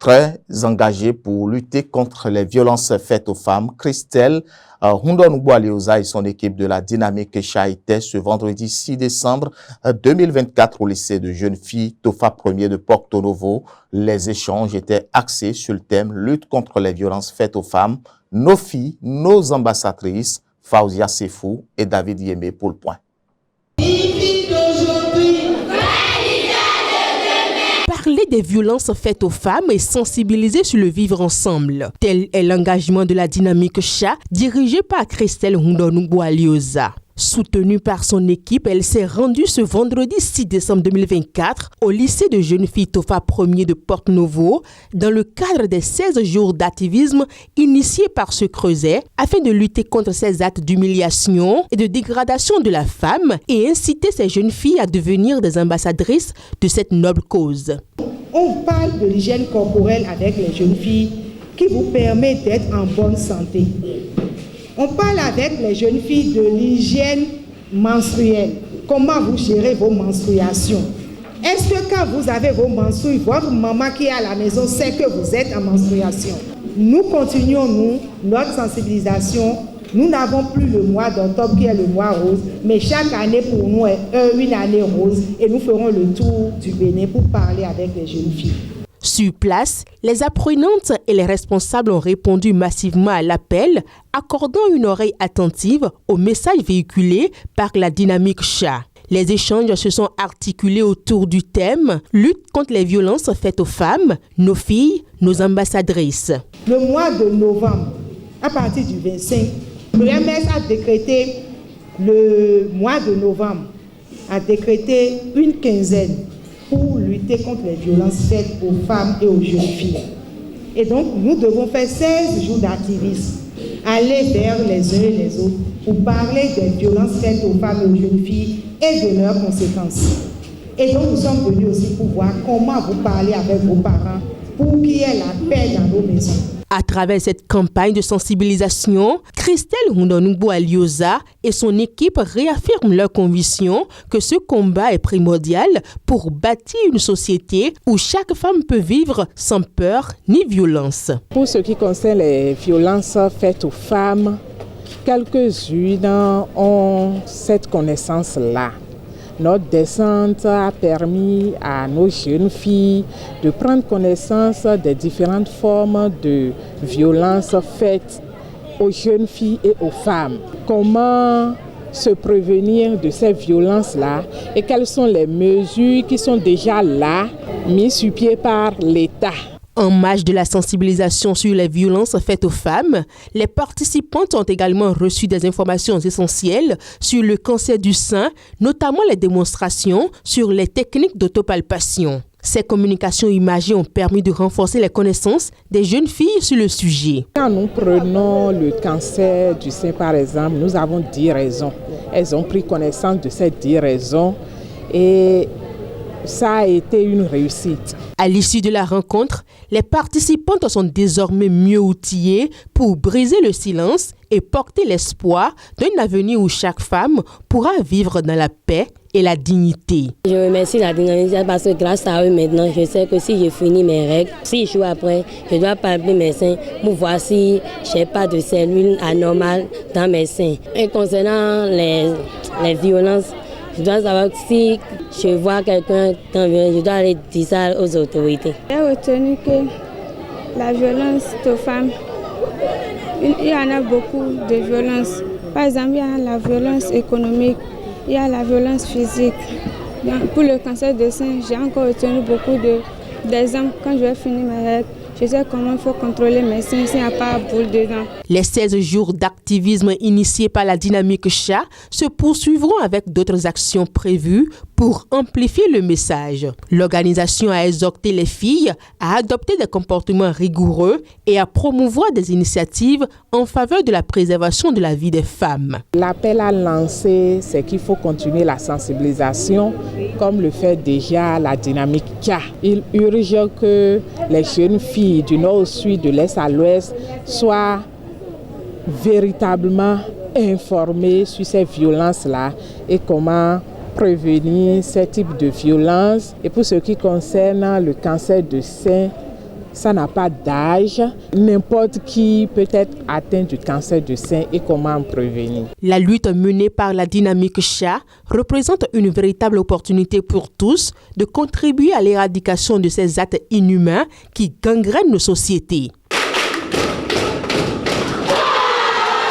très engagée pour lutter contre les violences faites aux femmes. Christelle Hundonugbo-Alioza et son équipe de la Dynamique Cha étaient ce vendredi 6 décembre 2024 au lycée de jeunes filles Tofa 1er de Porto Novo. Les échanges étaient axés sur le thème lutte contre les violences faites aux femmes. Nos filles, nos ambassadrices, Fauzia Sefou et David Yemé pour le point. Parler des violences faites aux femmes et sensibiliser sur le vivre ensemble. Tel est l'engagement de la Dynamique Cha, dirigée par Christelle Hundonugbo-Alioza. Soutenue par son équipe, elle s'est rendue ce vendredi 6 décembre 2024 au lycée de jeunes filles Tofa 1er de Porto Novo dans le cadre des 16 jours d'activisme initiés par ce creuset afin de lutter contre ces actes d'humiliation et de dégradation de la femme et inciter ces jeunes filles à devenir des ambassadrices de cette noble cause. On parle de l'hygiène corporelle avec les jeunes filles qui vous permet d'être en bonne santé. On parle avec les jeunes filles de l'hygiène menstruelle. Comment vous gérez vos menstruations? Est-ce que quand vous avez vos menstrues, votre maman qui est à la maison sait que vous êtes en menstruation? Nous continuons, notre sensibilisation. Nous n'avons plus le mois d'octobre qui est le mois rose, mais chaque année pour nous est une année rose et nous ferons le tour du Bénin pour parler avec les jeunes filles. Sur place, les apprenantes et les responsables ont répondu massivement à l'appel, accordant une oreille attentive aux messages véhiculés par la Dynamique Cha. Les échanges se sont articulés autour du thème « Lutte contre les violences faites aux femmes, nos filles, nos ambassadrices ». Le mois de novembre, à partir du 25, l'OMS a décrété le mois de novembre, a décrété une quinzaine pour lutter contre les violences faites aux femmes et aux jeunes filles. Et donc, nous devons faire 16 jours d'activisme, aller vers les uns et les autres pour parler des violences faites aux femmes et aux jeunes filles et de leurs conséquences. Et donc, nous sommes venus aussi pour voir comment vous parlez avec vos parents pour qu'il y ait la paix dans nos maisons. À travers cette campagne de sensibilisation, Christelle Hundonugbo-Alioza et son équipe réaffirment leur conviction que ce combat est primordial pour bâtir une société où chaque femme peut vivre sans peur ni violence. Pour ce qui concerne les violences faites aux femmes, quelques-unes ont cette connaissance-là. Notre descente a permis à nos jeunes filles de prendre connaissance des différentes formes de violences faites aux jeunes filles et aux femmes. Comment se prévenir de ces violences-là et quelles sont les mesures qui sont déjà là, mises sur pied par l'État. En marge de la sensibilisation sur les violences faites aux femmes, les participantes ont également reçu des informations essentielles sur le cancer du sein, notamment les démonstrations sur les techniques d'autopalpation. Ces communications imagées ont permis de renforcer les connaissances des jeunes filles sur le sujet. Quand nous prenons le cancer du sein par exemple, nous avons 10 raisons. Elles ont pris connaissance de ces 10 raisons et ça a été une réussite. À l'issue de la rencontre, les participantes sont désormais mieux outillées pour briser le silence et porter l'espoir d'un avenir où chaque femme pourra vivre dans la paix et la dignité. Je remercie la Dynamique parce que grâce à eux maintenant, je sais que si je finis mes règles, 6 jours après, je dois palper mes seins pour voir si je n'ai pas de cellules anormales dans mes seins. Et concernant les violences, je dois savoir que si je vois quelqu'un qui vient, je dois aller dire ça aux autorités. J'ai retenu que la violence aux femmes, il y en a beaucoup de violences. Par exemple, il y a la violence économique, il y a la violence physique. Pour le cancer du sein, j'ai encore retenu beaucoup d'exemples. Quand je vais finir ma règle, je sais comment il faut contrôler mes seins s'il n'y a pas de boule dedans. Les 16 jours d'activisme initiés par la Dynamique Cha se poursuivront avec d'autres actions prévues pour amplifier le message. L'organisation a exhorté les filles à adopter des comportements rigoureux et à promouvoir des initiatives en faveur de la préservation de la vie des femmes. L'appel à lancer, c'est qu'il faut continuer la sensibilisation, comme le fait déjà la Dynamique Cha. Il urge que les jeunes filles du nord au sud, de l'est à l'ouest, soient véritablement informées sur ces violences-là et comment prévenir ce type de violence. Et pour ce qui concerne le cancer de sein, Ça n'a pas d'âge. N'importe qui peut être atteint du cancer du sein et comment en prévenir. La lutte menée par la dynamique CHA représente une véritable opportunité pour tous de contribuer à l'éradication de ces actes inhumains qui gangrènent nos sociétés.